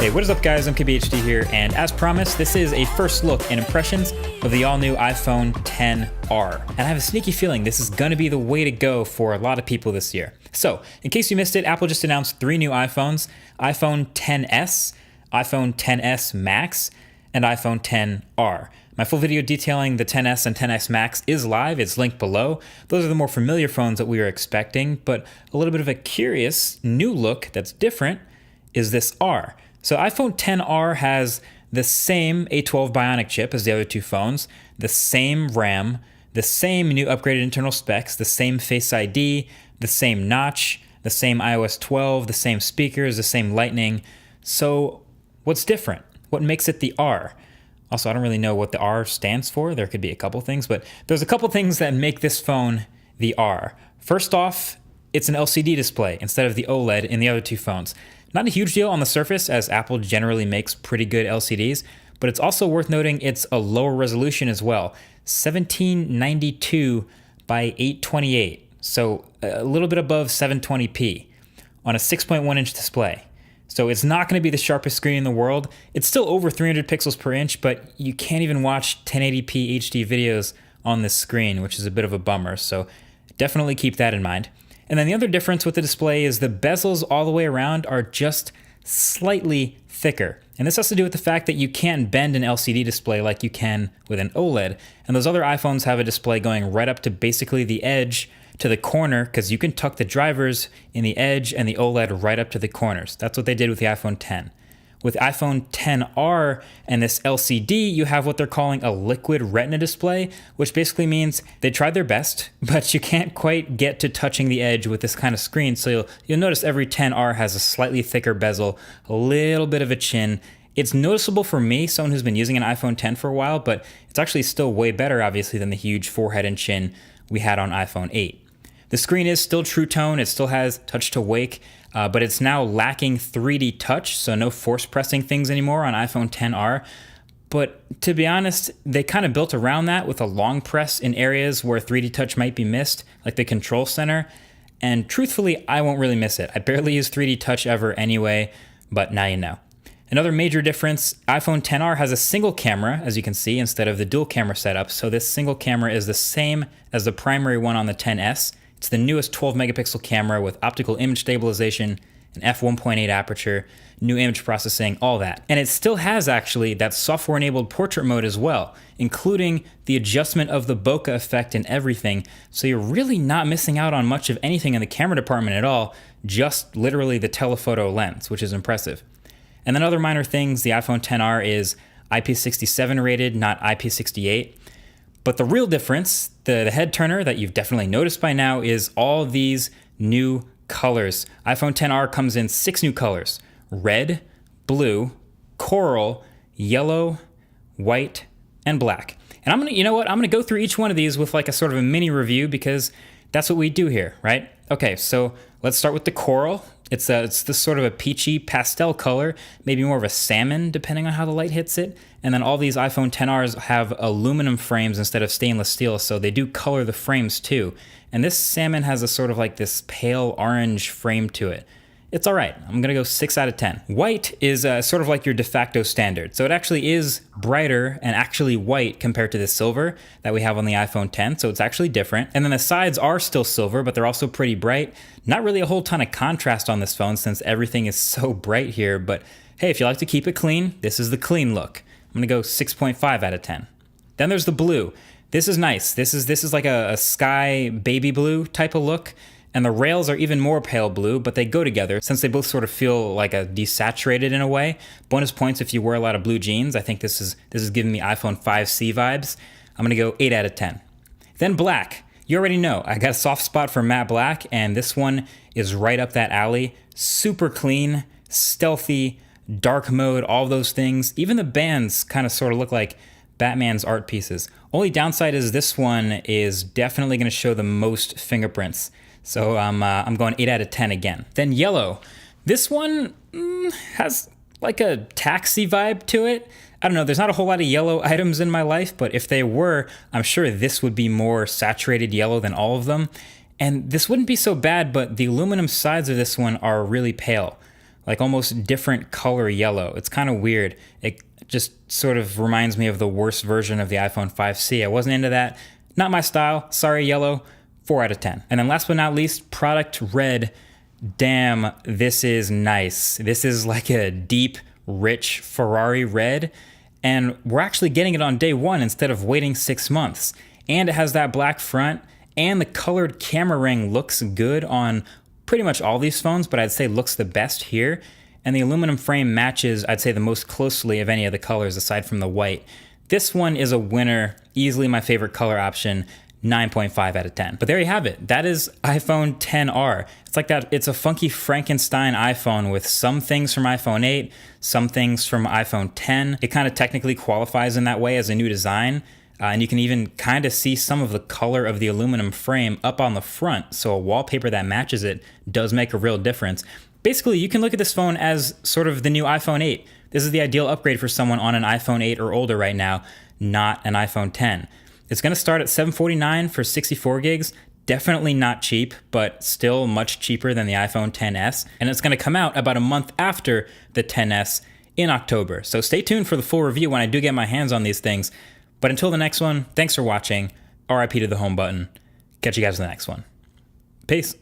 Hey, what is up guys, I'm KBHD here, and as promised, this is a first look and impressions of the all-new iPhone XR. And I have a sneaky feeling this is gonna be the way to go for a lot of people this year. So, in case you missed it, Apple just announced 3 new iPhones: iPhone XS, iPhone XS Max, and iPhone XR. My full video detailing the XS and XS Max is live, it's linked below. Those are the more familiar phones that we were expecting, but a little bit of a curious new look that's different is this R. So iPhone XR has the same A12 Bionic chip as the other 2 phones, the same RAM, the same new upgraded internal specs, the same Face ID, the same notch, the same iOS 12, the same speakers, the same Lightning. So what's different? What makes it the R? Also, I don't really know what the R stands for. There could be a couple things, but there's a couple things that make this phone the R. First off, it's an LCD display instead of the OLED in the other 2 phones. Not a huge deal on the surface, as Apple generally makes pretty good LCDs, but it's also worth noting it's a lower resolution as well, 1792 by 828, so a little bit above 720p on a 6.1-inch display. So it's not going to be the sharpest screen in the world. It's still over 300 pixels per inch, but you can't even watch 1080p HD videos on this screen, which is a bit of a bummer, so definitely keep that in mind. And then the other difference with the display is the bezels all the way around are just slightly thicker. And this has to do with the fact that you can't bend an LCD display like you can with an OLED. And those other iPhones have a display going right up to basically the edge to the corner, because you can tuck the drivers in the edge and the OLED right up to the corners. That's what they did with the iPhone X. With iPhone XR and this LCD, you have what they're calling a liquid retina display, which basically means they tried their best, but you can't quite get to touching the edge with this kind of screen. So you'll notice every XR has a slightly thicker bezel, a little bit of a chin. It's noticeable for me, someone who's been using an iPhone X for a while, but it's actually still way better, obviously, than the huge forehead and chin we had on iPhone 8. The screen is still True Tone, it still has touch to wake, but it's now lacking 3D touch, so no force pressing things anymore on iPhone XR. But to be honest, they kind of built around that with a long press in areas where 3D touch might be missed, like the control center. And truthfully, I won't really miss it. I barely use 3D touch ever anyway, but now you know. Another major difference, iPhone XR has a single camera, as you can see, instead of the dual camera setup. So this single camera is the same as the primary one on the XS. It's the newest 12 megapixel camera with optical image stabilization, an f1.8 aperture, new image processing, all that. And it still has actually that software-enabled portrait mode as well, including the adjustment of the bokeh effect and everything. So you're really not missing out on much of anything in the camera department at all, just literally the telephoto lens, which is impressive. And then other minor things, the iPhone XR is IP67 rated, not IP68. But the real difference, the head turner that you've definitely noticed by now, is all these new colors. iPhone XR comes in 6 new colors: red, blue, coral, yellow, white, and black. And I'm gonna go through each one of these with like a sort of a mini review, because that's what we do here, right? Okay, so let's start with the coral. It's this sort of a peachy pastel color, maybe more of a salmon depending on how the light hits it. And then all these iPhone XRs have aluminum frames instead of stainless steel, so they do color the frames too. And this salmon has a sort of like this pale orange frame to it. It's all right. I'm gonna go 6 out of 10. White is sort of like your de facto standard. So it actually is brighter and actually white compared to the silver that we have on the iPhone X. So it's actually different. And then the sides are still silver, but they're also pretty bright. Not really a whole ton of contrast on this phone since everything is so bright here. But hey, if you like to keep it clean, this is the clean look. I'm gonna go 6.5 out of 10. Then there's the blue. This is nice. This is like a sky baby blue type of look. And the rails are even more pale blue, but they go together since they both sort of feel like a desaturated in a way. Bonus points if you wear a lot of blue jeans. I think this is giving me iPhone 5C vibes. I'm gonna go 8 out of 10. Then black. You already know, I got a soft spot for matte black, and this one is right up that alley. Super clean, stealthy, dark mode, all those things. Even the bands kind of sort of look like Batman's art pieces. Only downside is this one is definitely gonna show the most fingerprints. So I'm going 8 out of 10 again. Then yellow. This one has like a taxi vibe to it. I don't know, there's not a whole lot of yellow items in my life, but if they were, I'm sure this would be more saturated yellow than all of them. And this wouldn't be so bad, but the aluminum sides of this one are really pale. like almost different color yellow. It's kind of weird. It just sort of reminds me of the worst version of the iPhone 5C. I wasn't into that. Not my style. Sorry, yellow. 4 out of 10. And then last but not least, product red. Damn, this is nice. This is like a deep, rich Ferrari red. And we're actually getting it on day one instead of waiting 6 months. And it has that black front, and the colored camera ring looks good on pretty much all these phones, but I'd say looks the best here. And the aluminum frame matches, I'd say, the most closely of any of the colors aside from the white. This one is a winner, easily my favorite color option, 9.5 out of 10. But there you have it. That is iPhone XR. It's like that. It's a funky Frankenstein iPhone with some things from iPhone 8, some things from iPhone 10. It kind of technically qualifies in that way as a new design. And you can even kind of see some of the color of the aluminum frame up on the front. So a wallpaper that matches it does make a real difference. Basically, you can look at this phone as sort of the new iPhone 8. This is the ideal upgrade for someone on an iPhone 8 or older right now, not an iPhone 10. It's going to start at $749 for 64 gigs. Definitely not cheap, but still much cheaper than the iPhone XS. And it's going to come out about a month after the XS in October. So stay tuned for the full review when I do get my hands on these things. But until the next one, thanks for watching. RIP to the home button. Catch you guys in the next one. Peace.